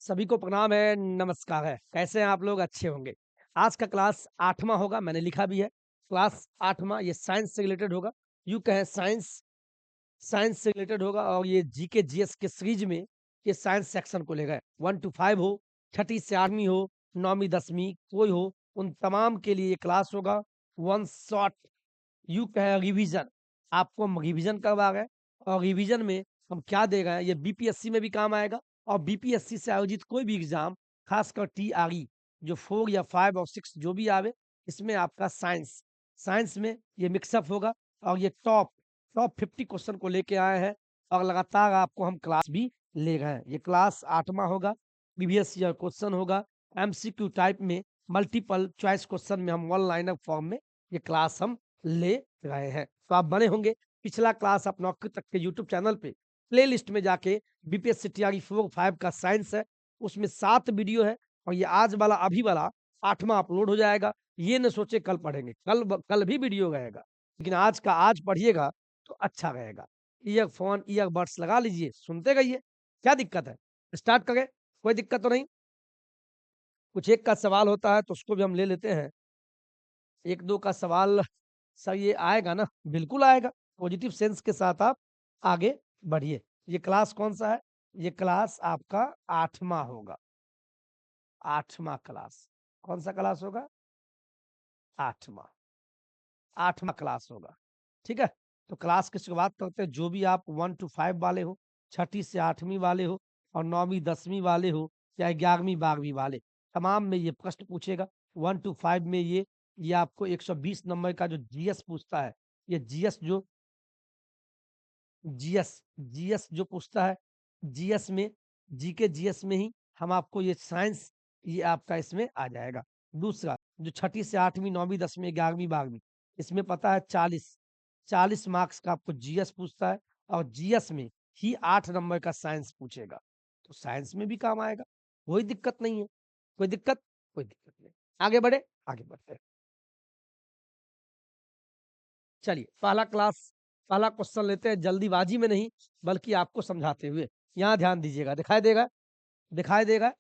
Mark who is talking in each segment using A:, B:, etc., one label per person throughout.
A: सभी को प्रणाम है, नमस्कार है। कैसे हैं आप लोग? अच्छे होंगे। आज का क्लास 8वाँ होगा, मैंने लिखा भी है। क्लास 8वाँ ये साइंस से रिलेटेड होगा। यूँ कहें साइंस साइंस से रिलेटेड होगा और ये जीके जीएस के सीरीज में ये साइंस सेक्शन को लेगा। 1 टू 5 हो, छठी से 8वीं हो, 9वीं 10वीं कोई हो, उन तमाम के लिए ये क्लास होगा। वन शॉट यूँ कहें रिवीजन, आपको हम रिवीजन करवा रहे हैं और रिवीजन में हम क्या दे रहे हैं, ये बीपीएससी में भी काम आएगा और बीपीएससी से आयोजित कोई भी एग्जाम, खासकर टीआरई जो 4 या 5 और 6 जो भी आवे, इसमें आपका साइंस साइंस में ये मिक्सअप होगा और ये टॉप टॉप 50 क्वेश्चन को लेके आए हैं और लगातार आपको हम क्लास भी ले रहे हैं। ये क्लास 8वाँ होगा, प्रीवियस ईयर क्वेश्चन होगा, एमसीक्यू टाइप में, मल्टीपल चॉइस क्वेश्चन में, हम वन लाइनर फॉर्म में ये क्लास हम ले रहे हैं। तो आप बने होंगे। पिछला क्लास आप नौकरी तक के यूट्यूब चैनल पे प्लेलिस्ट में जाके बीपीएससी टीआरई 4 5 का साइंस है, उसमें 7 वीडियो है और ये आज वाला अभी वाला 8वाँ अपलोड हो जाएगा। ये न सोचे कल पढ़ेंगे, कल भी वीडियो रहेगा, लेकिन आज का आज पढ़िएगा तो अच्छा रहेगा। ईयरफ़ोन, ईयरबड्स लगा लीजिए, सुनते रहिए। क्या दिक्कत है? स्टार्ट करें? कोई दिक्कत तो नहीं? कुछ एक का सवाल होता है तो उसको भी हम ले लेते हैं। 1-2 का सवाल सर ये आएगा ना? बिल्कुल आएगा। पॉजिटिव सेंस के साथ आप आगे बढ़िए। ये क्लास कौन-सा है? ये क्लास आपका 8वाँ होगा। 8वाँ क्लास। कौन-सा क्लास होगा? 8वाँ। 8वाँ क्लास होगा। ठीक है? तो क्लास की शुरुआत करते हैं। जो भी आप 1 टू 5 वाले हो, छठी से 8वीं वाले हो और 9वीं 10वीं वाले हो या 11वीं 12वीं वाले, तमाम में ये प्रश्न पूछेगा। 1 टू 5 में ये आपको 120 नंबर का जो जीएस पूछता है, ये जीएस जो पूछता है, जीएस में जीके जीएस में ही हम आपको ये साइंस ये आपका इसमें आ जाएगा। दूसरा जो छठी से 8वीं 9वीं 10वीं 11वीं 12वीं इसमें पता है 40 मार्क्स का आपको जीएस पूछता है और जीएस में ही 8 नंबर का साइंस पूछेगा। तो साइंस में भी काम आएगा, कोई दिक्कत नहीं है। कोई दिक्कत? कोई दिक्कत नहीं। आगे बढ़े? आगे बढ़ते हैं। चलिए पहला क्वेश्चन लेते हैं, जल्दीबाजी में नहीं बल्कि आपको समझाते हुए। यहाँ ध्यान दीजिएगा, दिखाई देगा? दिखाई देगा?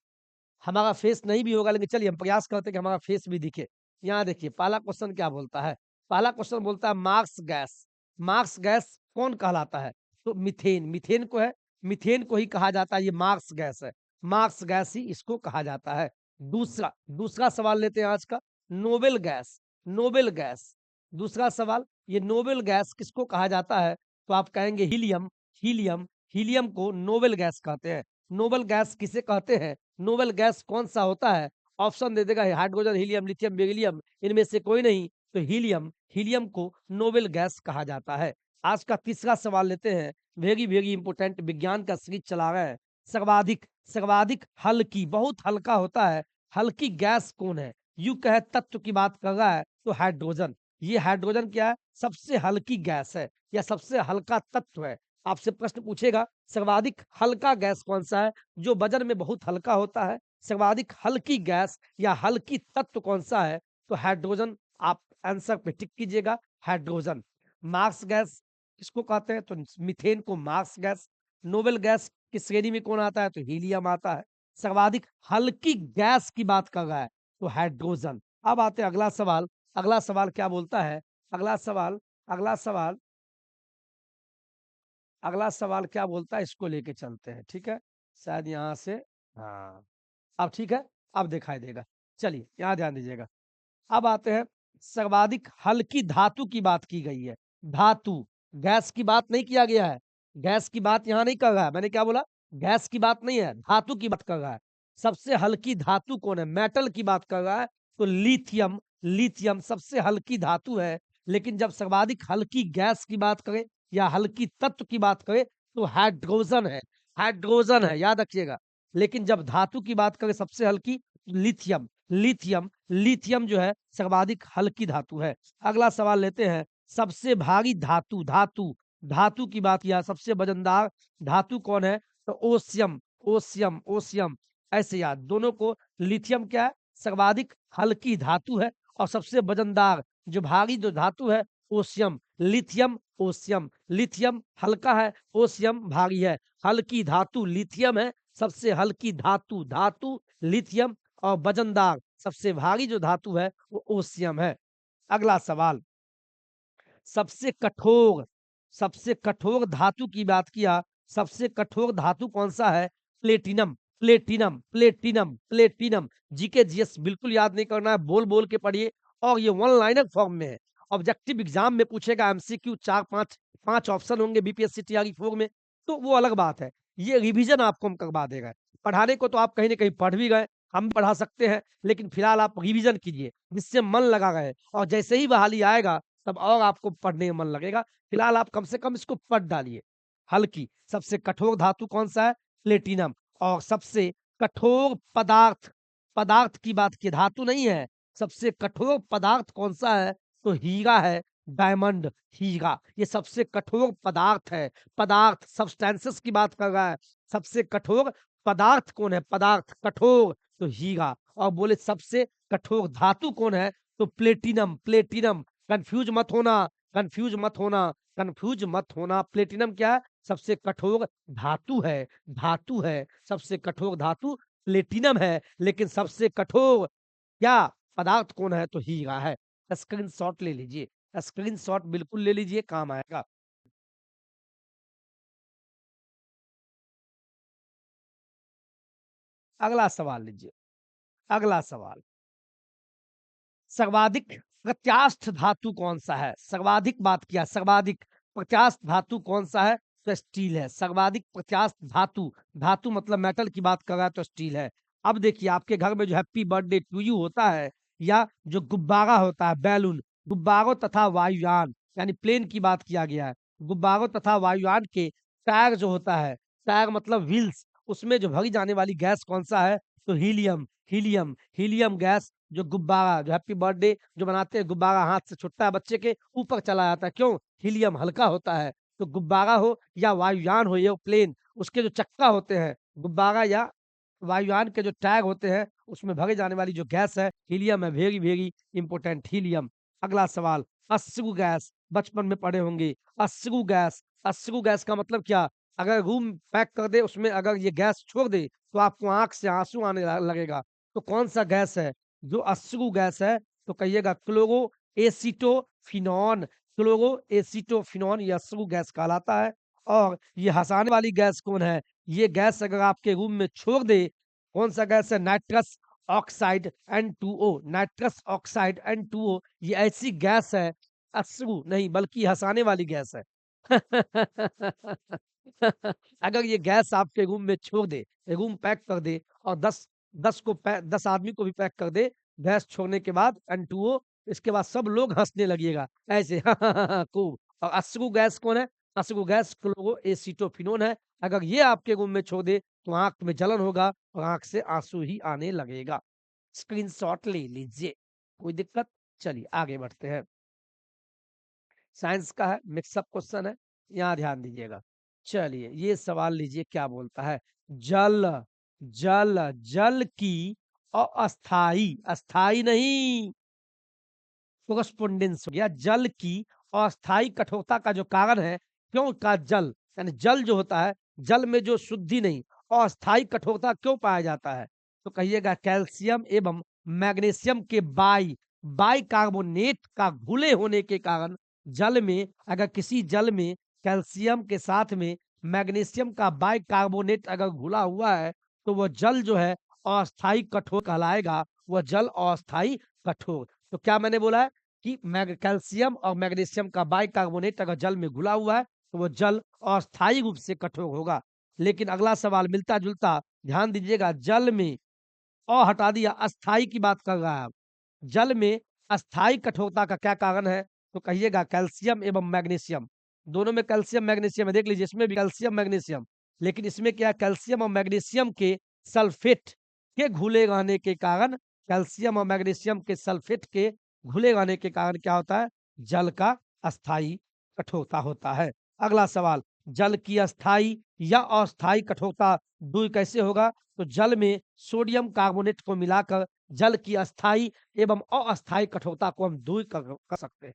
A: हमारा फेस नहीं भी होगा, लेकिन चलिए हम प्रयास करते हैं कि हमारा फेस भी दिखे। यहाँ देखिए पहला क्वेश्चन क्या बोलता है? पहला क्वेश्चन बोलता है मार्क्स गैस। मार्क्स गैस कौन कहलाता है? तो मीथेन को ही कहा जाता है, ये मार्क्स गैस है। मार्क्स गैस ही इसको कहा जाता है। दूसरा दूसरा सवाल लेते हैं आज का, नोबेल गैस। नोबेल गैस दूसरा सवाल, ये नोबेल गैस किसको कहा जाता है? तो आप कहेंगे हीलियम। हीलियम हीलियम को नोबेल गैस कहते हैं। नोबेल गैस किसे कहते हैं? नोबेल गैस कौन-सा होता है? ऑप्शन दे देगा, हाइड्रोजन, हीलियम, लिथियम, बेरिलियम, इनमें से कोई नहीं। तो हीलियम हीलियम को नोबेल गैस कहा जाता है। आज का तीसरा सवाल लेते हैं, वेरी वेरी इंपोर्टेंट, विज्ञान का सीरीज चला रहे हैं। सर्वाधिक सर्वाधिक हल्की, बहुत हल्का होता है, हल्की गैस कौन है? यूँ कहे तत्व की बात कर रहा है तो हाइड्रोजन। ये हाइड्रोजन क्या है? सबसे हल्की गैस है या सबसे हल्का तत्व है। आपसे प्रश्न पूछेगा सर्वाधिक हल्का गैस कौन-सा है? जो वजन में बहुत हल्का होता है। सर्वाधिक हल्की गैस या हल्की तत्व कौन-सा है? तो हाइड्रोजन। आप आंसर पे टिक कीजिएगा, हाइड्रोजन। मार्स गैस किसको कहते हैं? तो मीथेन को मार्स गैस। नोबेल गैस की श्रेणी में कौन आता है? तो हीलियम आता है। सर्वाधिक हल्की गैस की बात कर रहा है तो हाइड्रोजन। अब आते हैं अगला सवाल। अगला सवाल क्या बोलता है? अगला सवाल अगला सवाल अगला सवाल क्या बोलता है, इसको लेके चलते हैं, ठीक है? शायद यहाँ से हाँ, अब ठीक है? अब दिखाई देगा। चलिए, यहाँ ध्यान दीजिएगा। अब आते हैं, सर्वाधिक हल्की धातु की बात की गई है। धातु, गैस की बात नहीं किया गया है। गैस की बात यहाँ नहीं कर रहा है। मैंने क्या बोला? गैस की बात नहीं है, धातु की बात कर रहा है। सबसे हल्की धातु कौन है? मेटल की बात कर रहा है, तो लिथियम। लिथियम सबसे हल्की धातु है, लेकिन जब सर्वाधिक हल्की गैस की बात करें या हल्की तत्व की बात करें, तो हाइड्रोजन है। हाइड्रोजन है, याद रखिएगा। लेकिन जब धातु की बात करें सबसे हल्की, लिथियम। लिथियम जो है सर्वाधिक हल्की धातु है। अगला सवाल लेते हैं, सबसे भारी धातु धातु धातु की बात किया, सबसे वजनदार धातु कौन है? तो ओसियम ऐसे याद, दोनों को। लिथियम क्या है? सर्वाधिक हल्की धातु है और सबसे वजनदार जो भारी जो धातु है, ओसियम। लिथियम हल्का है, ओसियम भारी है। हल्की धातु लिथियम है, सबसे हल्की धातु, धातु लिथियम, और वजनदार सबसे भारी जो धातु है वो ओसियम है। अगला सवाल, सबसे कठोर सबसे कठोर धातु की बात किया, सबसे कठोर धातु कौन सा है? Platinum, platinum, platinum, platinum. GK GS बिल्कुल याद नहीं करना है, बोल बोल के पढ़िए, और ये वन लाइनर फॉर्म में है। ऑब्जेक्टिव एग्जाम में पूछेगा एमसीक्यू, 4-5 5 ऑप्शन होंगे बीपीएससी टीआरई 4 में, तो वो अलग बात है। ये रिवीजन आपको हम करवा देगा। पढ़ाने को तो आप कहीं न कहीं पढ़ भी गए, हम पढ़ा सकते हैं, लेकिन फिलहाल आप रिवीजन कीजिए, जिससे मन लगा रहे, और जैसे ही बहाली आएगा तब और आपको पढ़ने में मन लगेगा। फिलहाल आप कम से कम इसको पढ़ डालिए। हल्की, सबसे कठोर धातु कौन-सा है? प्लेटिनम। और सबसे कठोर पदार्थ, पदार्थ की बात की, धातु नहीं है। सबसे कठोर पदार्थ कौन-सा है? तो हीरा है, डायमंड, हीरा। ये सबसे कठोर पदार्थ है। पदार्थ, सब्सटेंसेस की बात कर रहा है। सबसे कठोर पदार्थ कौन है? पदार्थ, कठोर, तो हीरा। और बोले सबसे कठोर धातु कौन है? तो प्लेटिनम, प्लेटिनम। कन्फ्यूज मत होना, कन्फ्यूज मत होना, कन्फ्यूज मत होना। प्लेटिनम क्या है? सबसे कठोर धातु है, धातु है। सबसे कठोर धातु प्लेटिनम है, लेकिन सबसे कठोर क्या पदार्थ कौन है? तो हीरा है। स्क्रीनशॉट ले लीजिए, स्क्रीनशॉट बिल्कुल ले लीजिए, काम आएगा। अगला सवाल लीजिए, अगला सवाल, सर्वाधिक प्रत्यास्थ धातु कौन-सा है? सर्वाधिक बात किया, सर्वाधिक प्रत्यास्थ धातु कौन-सा है? तो स्टील है। सर्वाधिक प्रत्यास्थ धातु, धातु मतलब मेटल की बात कर रहा है तो स्टील है। अब देखिए, आपके घर में जो हैप्पी बर्थडे टू यू होता है, या जो गुब्बारा होता है, बैलून, गुब्बारों तथा वायुयान, यानी प्लेन की बात किया गया है। गुब्बारों तथा वायुयान के टायर जो होता है, टायर मतलब व्हील्स, उसमें जो भरी जाने वाली गैस कौन-सा है? तो हीलियम, हीलियम, हीलियम गैस। जो गुब्बारा, जो हैप्पी बर्थडे जो बनाते हैं, गुब्बारा हाथ से छूटता है बच्चे के, ऊपर चला जाता है, क्यों? हीलियम हल्का होता है। तो गुब्बारा हो या वायुयान हो, ये प्लेन, उसके जो चक्का होते हैं, गुब्बारा या वायुयान के जो टायर होते हैं, उसमें भरे जाने वाली जो गैस है, हीलियम है। Very very important, helium. अगला सवाल, अश्रु गैस, बचपन में पढ़े होंगे। अश्रु गैस, अश्रु गैस का मतलब क्या? अगर रूम पैक कर दे, उसमें अगर ये गैस छोड़ दे, तो आपको आंख से आंसू आने लगेगा। तो कौन सा गैस है जो अश्रु गैस है? तो कहिएगा क्लोरो एसिटोफिनॉन, क्लोरो एसिटोफिनॉन, ये अश्रु गैस कहलाता है। और ये हंसाने वाली गैस कौन है? ये गैस अगर आपके रूम में छोड़ दे, कौन सा गैस है? Nitrous oxide N2O, nitrous oxide N2O, ये ऐसी गैस है, अश्रु नहीं बल्कि हंसाने वाली गैस है। अगर ये गैस आपके रूम में छोड़ दे, रूम पैक कर दे, और 10 आदमी को भी पैक कर दे, गैस छोड़ने के बाद N2O, इसके बाद सब लोग हँसने लगिएगा ऐसे खूब। और अश्रु गैस कौन है? अश्रु गैस क्लोरो एसिटोफिनोन है। अगर ये आपके रूम में छोड़ दे, तो आँख में जलन होगा और आँख से आँसू ही आने लगेगा। स्क्रीनशॉट ले लीजिए, कोई दिक्कत? चलिए आगे बढ़ते हैं। साइंस का है, मिक्सअप क्वेश्चन है, यहाँ ध्यान दीजिएगा। चलिए, ये सवाल लीजिए क्या बोलता है? जल, जल की अस्थाई, अस्थाई नहीं, कोरस्पोंडेंस हो गया। जल की अस्थाई कठोरता का जो कारण है, क्यों का जल, यानी जल जो होता है, जल में जो शुद्धि नहीं, अस्थाई कठोरता क्यों पाया जाता है? तो कहिएगा कैल्शियम एवं मैग्नीशियम के बाई कार्बोनेट का घुले होने के कारण, जल में अगर किसी जल में कैल्शियम के साथ में मैग्नीशियम का बाई कार्बोनेट अगर घुला हुआ है, तो वह जल जो है अस्थाई कठोर कहलाएगा। वह जल अस्थाई कठोर। तो क्या मैंने बोला है कि कैल्शियम और मैग्नीशियम का बाइकार्बोनेट अगर जल में घुला हुआ है, तो वो जल अस्थायी रूप से कठोर होगा। लेकिन अगला सवाल मिलता जुलता, ध्यान दीजिएगा, जल में हटा दिया, अस्थाई की बात कर रहा है। जल में अस्थाई कठोरता का क्या कारण है? तो कहिएगा कैल्शियम एवं मैग्नीशियम। दोनों में कैल्शियम मैग्नीशियम है, देख लीजिए, इसमें भी कैल्शियम मैग्नीशियम। लेकिन इसमें क्या है? कैल्शियम और मैग्नीशियम के सल्फेट के घुले रहने के कारण, कैल्शियम और मैग्नीशियम के सल्फेट के घुले रहने के कारण क्या होता है? जल का अस्थाई कठोरता होता है। अगला सवाल, जल की अस्थाई या अस्थाई कठोरता दूर कैसे होगा? तो जल में सोडियम कार्बोनेट को मिलाकर जल की अस्थाई एवं अस्थाई कठोरता को हम दूर कर सकते हैं।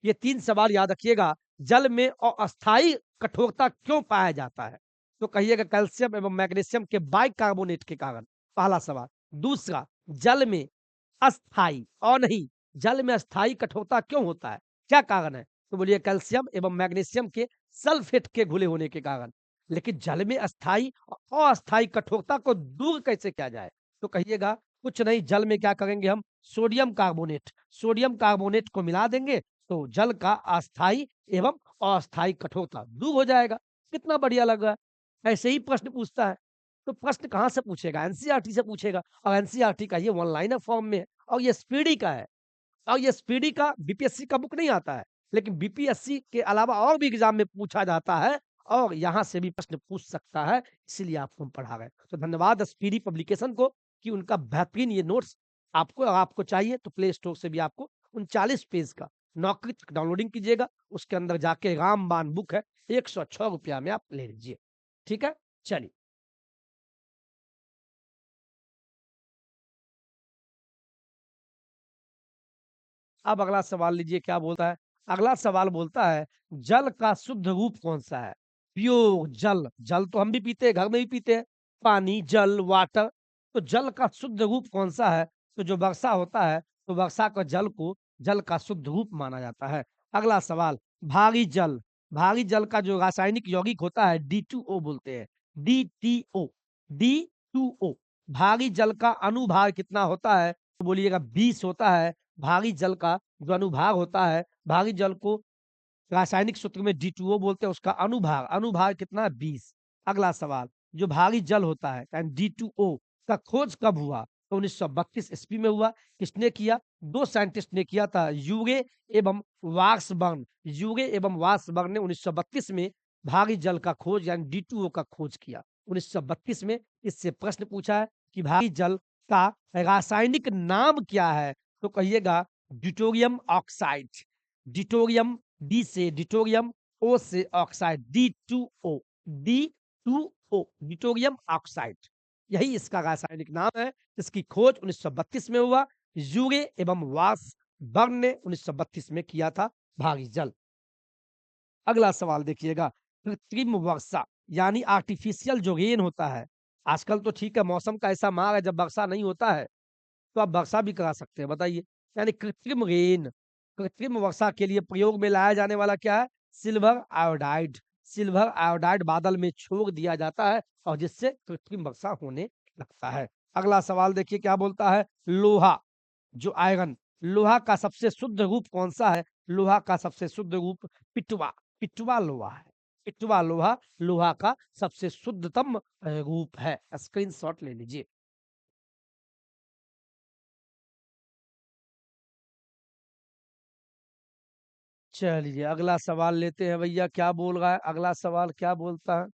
A: ये 3 सवाल याद रखिएगा। जल में अस्थाई कठोरता क्यों पाया जाता है? तो कहिएगा कैल्शियम एवं मैग्नीशियम के बाइकार्बोनेट के कारण, पहला सवाल। दूसरा, जल में अस्थाई और नहीं, जल में अस्थाई कठोरता क्यों होता है? क्या कारण है? तो बोलिए कैल्शियम एवं मैग्नीशियम के सल्फेट के घुले होने के कारण। लेकिन जल में अस्थाई अस्थाई कठोरता को दूर कैसे किया जाए? तो कहिएगा कुछ नहीं, जल में क्या करेंगे हम? सोडियम कार्बोनेट को मिला देंगे तो जल का अस्थाई एवं अस्थाई कठोरता दूर हो जाएगा। कितना बढ़िया लग रहा है। ऐसे ही प्रश्न पूछता है। तो प्रश्न कहाँ से पूछेगा? एनसीईआरटी से पूछेगा और एनसीईआरटी का ये वन लाइनर फॉर्म में है और ये स्पीडी का है। और ये स्पीडी का बीपीएससी का बुक नहीं आता है, लेकिन बीपीएससी के अलावा और भी एग्जाम में पूछा जाता है और यहाँ से भी प्रश्न पूछ सकता है, इसीलिए आपको हम पढ़ा रहे हैं। तो धन्यवाद स्पीडी पब्लिकेशन को कि उनका बेहतरीन ये नोट्स आपको चाहिए तो प्ले स्टोर से भी आपको 39 पेज का नौकरी तक डाउनलोडिंग कीजिएगा, उसके अंदर जाके रामबाण बुक है, 106 रुपया में आप ले लीजिए। ठीक है? चलिए। अब अगला सवाल लीजिए क्या बोलता है। अगला सवाल बोलता है जल का शुद्ध रूप कौन सा है? प्योर जल, जल तो हम भी पीते हैं, घर में भी पीते हैं, पानी, जल, वाटर। तो जल का शुद्ध रूप कौन सा है? तो जो वर्षा होता है तो वर्षा का जल को जल का शुद्ध रूप माना जाता है। अगला सवाल, भारी जल, भारी जल का जो रासायनिक यौगिक होता है D2O बोलते हैं, D टू ओ। भारी जल का अनुभार कितना होता है? तो बोलिएगा 20 होता है। भारी जल का जो अनुभाग होता है, भारी जल को रासायनिक सूत्र में D2O बोलते हैं, उसका अनुभाग अनुभाग कितना है? 20। अगला सवाल, जो भारी जल होता है यानी D2O का खोज कब हुआ? तो 1932 ईस्वी में हुआ। किसने किया? दो साइंटिस्ट ने किया था, यूरे एवं वार्सबर्ग। यूरे एवं वार्सबर्ग ने 1932 में भारी जल का खोज यानी D2O का खोज किया 1932 में। इससे प्रश्न पूछा है कि भारी जल का रासायनिक नाम क्या है? तो कहिएगा ड्यूटेरियम ऑक्साइड। ड्यूटेरियम, डी से ड्यूटेरियम, ओ से oxide, D two O deuterium oxide, यही इसका रासायनिक नाम है। इसकी खोज 1932 में हुआ। यूरे एवं वार्सबर्ग ने 1932 में किया था भारी जल। अगला सवाल देखिएगा, कृत्रिम वर्षा यानी आर्टिफिशियल जो रेन होता है, आजकल तो ठीक है मौसम का ऐसा मार है जब वर्षा नहीं होता है तो आप वर्षा भी करा सकते हैं, बताइए। यानी कृत्रिम रेन, कृत्रिम वर्षा के लिए प्रयोग में लाया जाने वाला क्या है? Silver iodide. सिल्वर आयोडाइड बादल में छोड़ दिया जाता है और जिससे कृत्रिम वर्षा होने लगता है। अगला सवाल देखिए क्या बोलता है, लोहा, जो आयरन, लोहा का सबसे शुद्ध रूप कौन सा है? लोहा का सबसे शुद्ध रूप पिटवा, पिटवा लोहा है। पिटवा लोहा लोहा का सबसे शुद्धतम रूप है। स्क्रीनशॉट ले लीजिए। चलिए अगला सवाल लेते हैं भैया, क्या बोल रहा है अगला सवाल, क्या बोलता है?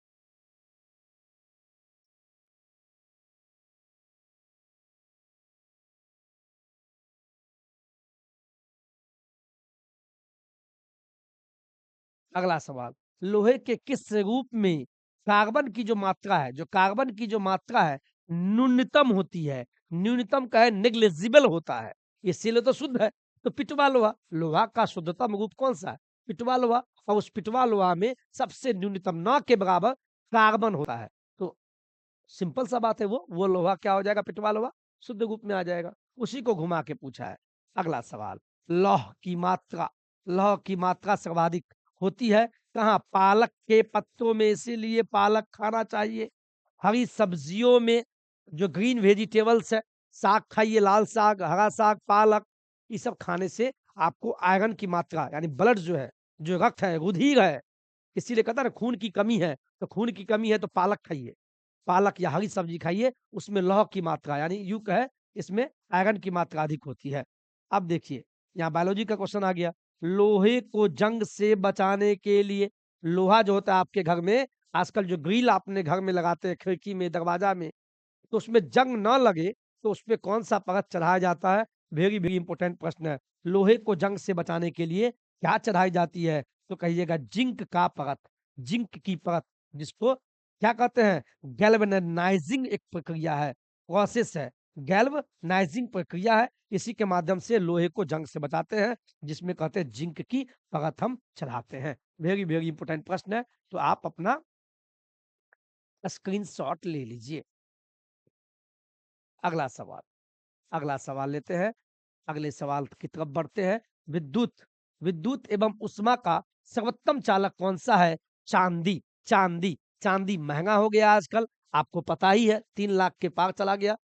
A: अगला सवाल, लोहे के किस रूप में कार्बन की जो मात्रा है, जो कार्बन की जो मात्रा है न्यूनतम होती है? न्यूनतम का है नेग्लिजिबल होता है, इसीलिए तो शुद्ध है। तो पिटवा लोहा, लोहा का शुद्धतम रूप कौन सा है? पिटवा लोहा। और उस पिटवा लोहा में सबसे न्यूनतम न के बराबर कार्बन होता है। तो सिंपल सा बात है, वो लोहा क्या हो जाएगा? पिटवा लोहा शुद्ध रूप में आ जाएगा। उसी को घुमा के पूछा है। अगला सवाल, लौह की मात्रा, लौह की मात्रा सर्वाधिक होती है कहाँ? पालक के पत्तों में, इसीलिए पालक खाना चाहिए। हरी सब्जियों में, जो ग्रीन वेजिटेबल्स है, साग खाइए, लाल साग, हरा साग, पालक, ये सब खाने से आपको आयरन की मात्रा यानी ब्लड जो है, जो रक्त है, रुधिर है, इसीलिए कहता है ना खून की कमी है, तो खून की कमी है तो पालक खाइए, पालक या हरी सब्जी खाइए, उसमें लौह की मात्रा यानी युक्त है, इसमें आयरन की मात्रा अधिक होती है। अब देखिए, यहाँ बायोलॉजी का क्वेश्चन आ गया। लोहे को जंग से बचाने के लिए, लोहा जो होता है आपके घर में, आजकल जो ग्रिल आपने घर में लगाते हैं, खिड़की में, दरवाजा में, तो उसमें जंग ना लगे तो उसपे कौन-सा परत चढ़ाया जाता है? वेरी, वेरी इंपोर्टेंट प्रश्न है। लोहे को जंग से बचाने के लिए क्या चढ़ाई जाती है? तो कहिएगा जिंक का परत, जिंक की परत, जिसको क्या कहते हैं? गैल्वेनाइजिंग एक प्रक्रिया है, प्रोसेस है। गैल्वेनाइजिंग प्रक्रिया है, इसी के माध्यम से लोहे को जंग से बचाते हैं, जिसमें कहते हैं जिंक की परत हम चढ़ाते हैं। वेरी, वेरी इंपोर्टेंट प्रश्न है, तो आप अपना स्क्रीनशॉट ले लीजिए। अगला सवाल, अगला सवाल लेते हैं। अगले सवाल की तरफ बढ़ते हैं। विद्युत विद्युत एवं उष्मा का सर्वोत्तम चालक कौन सा है? चांदी। चांदी चांदी महंगा हो गया आजकल, आपको पता ही है, 3 लाख के पार चला गया।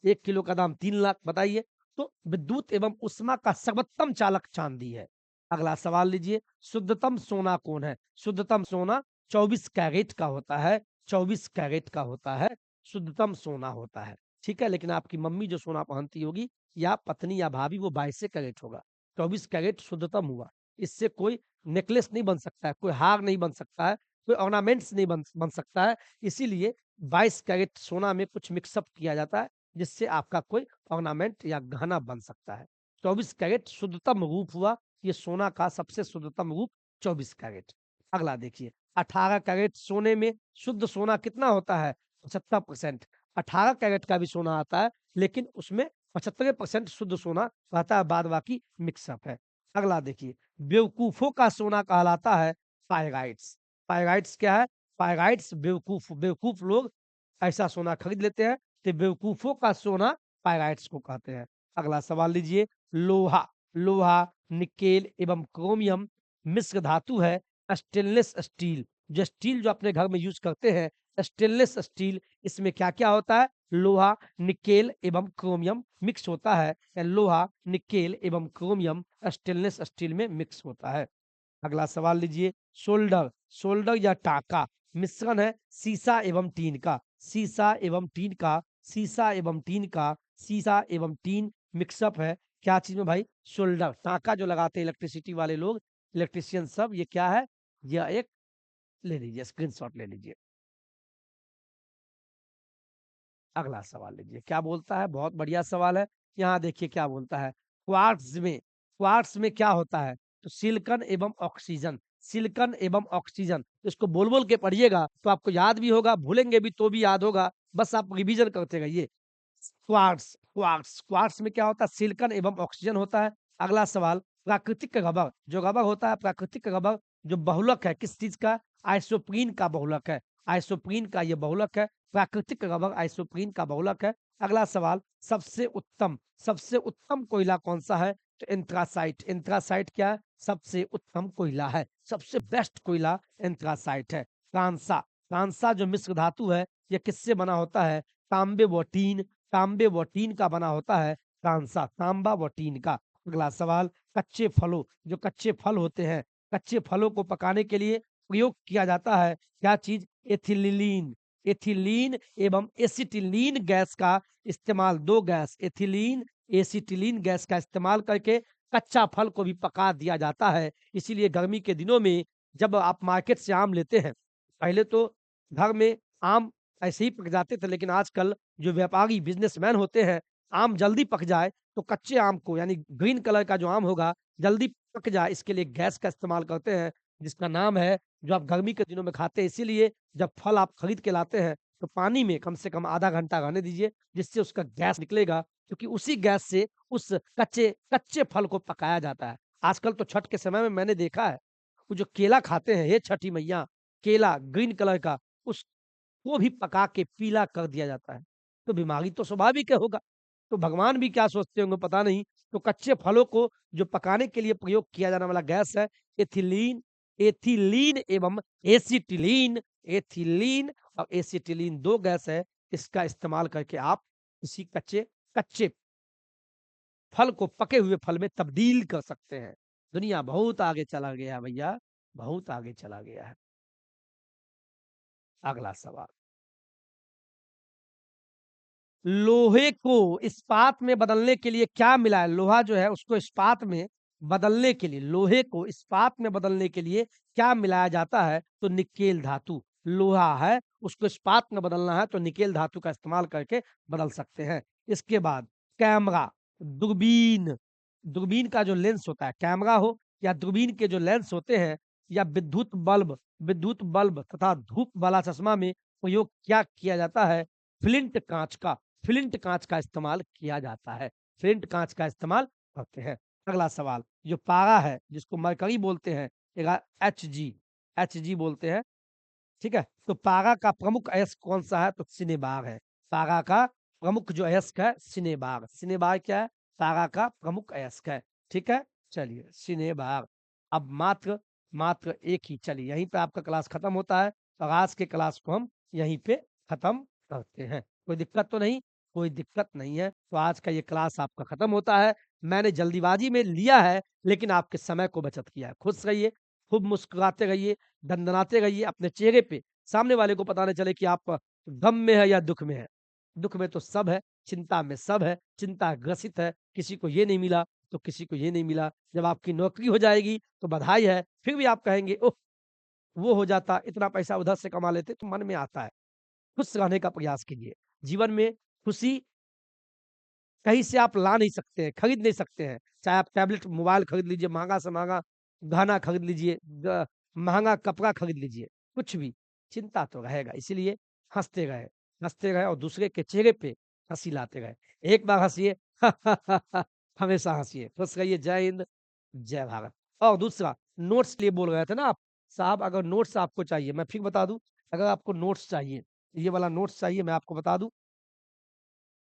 A: 1 किलो का दाम 3 लाख, बताइए। तो विद्युत एवं उष्मा का सर्वोत्तम चालक चांदी है। अगला सवाल लीजिए। शुद्धतम सोना कौन है? शुद्धतम सोना 24 कैरेट का होता है। 24 कैरेट का होता है, शुद्धतम सोना होता है। ठीक है, लेकिन आपकी मम्मी जो सोना पहनती होगी, या पत्नी या भाभी, वो 22 कैरेट होगा। 24 कैरेट शुद्धतम हुआ। इससे कोई नेकलेस नहीं बन सकता है, कोई हार नहीं बन सकता है, कोई ऑर्नामेंट्स नहीं बन सकता है। इसीलिए 22 कैरेट सोना में कुछ मिक्सअप किया जाता है, जिससे आपका कोई ऑर्नामेंट या गहना बन सकता है। 24 कैरेट शुद्धतम रूप हुआ। ये सोना का सबसे शुद्धतम रूप 24 कैरेट। अगला देखिए। 18 कैरेट सोने में शुद्ध सोना कितना होता है? 75%। 18 कैरेट का भी सोना आता है, लेकिन उसमें 75% शुद्ध सोना रहता है, बाद बाकी मिक्सअप है। अगला देखिए। बेवकूफों का सोना कहलाता है पायराइट्स। पायराइट्स क्या है? पायराइट्स बेवकूफ बेवकूफ लोग ऐसा सोना खरीद लेते हैं, तो बेवकूफों का सोना पायराइट्स को कहते हैं। अगला सवाल लीजिए। लोहा लोहा निकेल एवं क्रोमियम मिश्र धातु है। स्टेनलेस स्टील, जो स्टील जो अपने घर में यूज करते हैं, स्टेनलेस स्टील, इसमें क्या क्या होता है? लोहा, निकेल एवं क्रोमियम मिक्स होता है, या लोहा, निकेल एवं क्रोमियम स्टेनलेस स्टील में मिक्स होता है। अगला सवाल लीजिए। सोल्डर सोल्डर या टाका मिश्रण है सीसा एवं टीन का। सीसा एवं टीन का, सीसा एवं टीन का, सीसा एवं टीन मिक्सअप है। क्या चीज में भाई? सोल्डर, टाका जो लगाते हैं इलेक्ट्रिसिटी वाले लोग, इलेक्ट्रिशियन सब, ये क्या है? यह एक, ले लीजिए, स्क्रीनशॉट ले लीजिए। अगला सवाल लीजिए, क्या बोलता है? बहुत बढ़िया सवाल है। यहाँ देखिए क्या बोलता है। क्वार्ट्ज में क्या होता है? तो सिलिकॉन एवं ऑक्सीजन, सिलिकॉन एवं ऑक्सीजन। इसको बोल बोल के पढ़िएगा तो आपको याद भी होगा, भूलेंगे भी तो भी याद होगा, बस आप रिवीजन करते रहिए। क्वार्ट्स में क्या होता है? सिलिकॉन एवं ऑक्सीजन होता है। अगला सवाल। प्राकृतिक रबर, जो रबर होता है, प्राकृतिक रबर जो बहुलक है, किस चीज का? आइसोप्रीन का बहुलक है। आइसोप्रीन का ये बहुलक है। प्राकृतिक रबर आइसोप्रीन का बहुलक है। अगला सवाल। सबसे उत्तम कोयला कौन सा है? तो एंथ्रासाइट। एंथ्रासाइट क्या है? सबसे उत्तम कोयला है, सबसे बेस्ट कोयला एंथ्रासाइट है। कांसा, कांसा जो मिश्र धातु है, यह किससे बना होता है? तांबे व टीन, तांबे व टीन का बना होता है कांसा, तांबा व टीन का। अगला सवाल। कच्चे फलों, जो कच्चे फल होते हैं, कच्चे फलों को पकाने के लिए प्रयोग किया जाता है क्या चीज? एथिलीन। एथिलीन एवं एसिटिलीन गैस का इस्तेमाल, दो गैस, एथिलीन एसिटिलीन गैस का इस्तेमाल करके कच्चा फल को भी पका दिया जाता है। इसीलिए गर्मी के दिनों में जब आप मार्केट से आम लेते हैं, पहले तो घर में आम ऐसे ही पक जाते थे, लेकिन आजकल जो व्यापारी बिजनेसमैन होते हैं, आम जल्दी पक जाए तो कच्चे आम को, यानी ग्रीन कलर का जो आम होगा, जल्दी पक जाए, इसके लिए गैस का इस्तेमाल करते हैं, जिसका नाम है, जो आप गर्मी के दिनों में खाते हैं। इसीलिए जब फल आप खरीद के लाते हैं, तो पानी में कम से कम आधा घंटा रहने दीजिए, जिससे उसका गैस निकलेगा, क्योंकि उसी गैस से उस कच्चे कच्चे फल को पकाया जाता है। आजकल तो छठ के समय में मैंने देखा है, वो जो केला खाते हैं, हे छठी मैया, केला ग्रीन कलर का, उसको भी पका के पीला कर दिया जाता है। तो बीमारी तो स्वाभाविक है होगा। तो भगवान भी क्या सोचते होंगे पता नहीं। तो कच्चे फलों को जो पकाने के लिए प्रयोग किया जाने वाला गैस है एथिलीन, एथिलीन एवं एसिटिलीन। एथिलीन और एसिटिलीन दो गैस है, इसका इस्तेमाल करके आप इसी कच्चे कच्चे फल को पके हुए फल में तब्दील कर सकते हैं। दुनिया बहुत आगे चला गया है भैया, बहुत आगे चला गया है। अगला सवाल। लोहे को इस्पात में बदलने के लिए क्या मिला है? लोहा जो है उसको इस्पात में बदलने के लिए, लोहे को इस्पात में बदलने के लिए क्या मिलाया जाता है? तो निकेल धातु। लोहा है, उसको इस्पात में बदलना है तो निकेल धातु का इस्तेमाल करके बदल सकते हैं। इसके बाद कैमरा, दूरबीन, दूरबीन का जो लेंस होता है, कैमरा हो या दूरबीन के जो लेंस होते हैं, या विद्युत बल्ब तथा धूप वाला चश्मा में प्रयोग क्या किया जाता है? फ्लिंट कांच का, फ्लिंट कांच का इस्तेमाल किया जाता है, फ्लिंट कांच का इस्तेमाल करते हैं। अगला सवाल। जो पारा है, जिसको मरकरी बोलते हैं, एच जी बोलते हैं, ठीक है। तो पारा का प्रमुख अयस्क कौन सा है? तो सिनेबाग है। पारा का प्रमुख जो अयस्क है सिनेबाग। सिनेबाग क्या है? पारा का प्रमुख अयस्क है। ठीक है, चलिए सिनेबाग। अब मात्र मात्र एक ही, चलिए यहीं पे आपका क्लास खत्म होता है और आज के क्लास को हम यहीं पे खत्म करते हैं। कोई दिक्कत तो नहीं? कोई दिक्कत नहीं है। तो आज का ये क्लास आपका खत्म होता है। मैंने जल्दीबाजी में लिया है लेकिन आपके समय को बचत किया है। खुश रहिए, खूब मुस्कुराते रहिए, दंदनाते रहिए अपने चेहरे पे, सामने वाले को पता नहीं चले कि आप गम में है या दुख में है। दुख में तो सब है, चिंता में सब है, चिंता ग्रसित है, किसी को ये नहीं मिला तो किसी को ये नहीं मिला। जब आपकी नौकरी हो जाएगी तो बधाई है, फिर भी आप कहेंगे ओह! वो हो जाता, इतना पैसा उधर से कमा लेते, तो मन में आता है। खुश रहने का प्रयास कीजिए। जीवन में खुशी कहीं से आप ला नहीं सकते हैं, खरीद नहीं सकते हैं। चाहे आप टैबलेट, मोबाइल खरीद लीजिए, महँगा से महँगा गहना खरीद लीजिए, महँगा कपड़ा खरीद लीजिए, कुछ भी, चिंता तो रहेगा। इसीलिए हँसते रहें और दूसरे के चेहरे पे हँसी लाते रहें। एक बार हँसिए, हमेशा हँसिए। खुश रहिए। जय हिंद, जय भारत। और दूसरा, नोट्स के लिए बोल रहे थे ना आप, साहब अगर नोट्स आपको चाहिए, मैं फिर बता दूँ, अगर आपको नोट्स चाहिए, ये वाला नोट्स चाहिए, मैं आपको बता दूँ,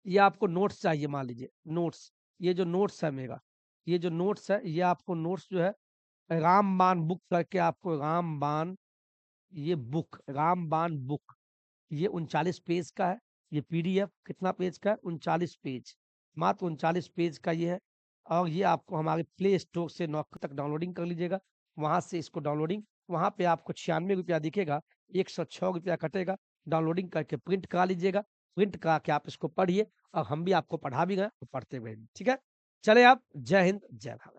A: ये आपको नोट्स चाहिए, मान लीजिए नोट्स, ये जो नोट्स है मेरा, ये जो नोट्स है, ये आपको नोट्स जो है रामबाण बुक करके आपको रामबाण, ये बुक रामबाण बुक, ये 39 पेज का है। ये पीडीएफ कितना पेज का है? 39 पेज, मात्र 39 पेज का ये है। और ये आपको हमारे प्ले स्टोर से नौकरी तक डाउनलोडिंग कर लीजिएगा। वहां से इसको डाउनलोडिंग, वहां पे आपको 96 रुपया दिखेगा, 106 रुपया कटेगा। डाउनलोडिंग करके प्रिंट करा लीजिएगा। प्रिंट करा के आप इसको पढ़िए और हम भी आपको पढ़ा भी गए और पढ़ते हुए भी। ठीक है, चले आप। जय हिंद, जय भारत।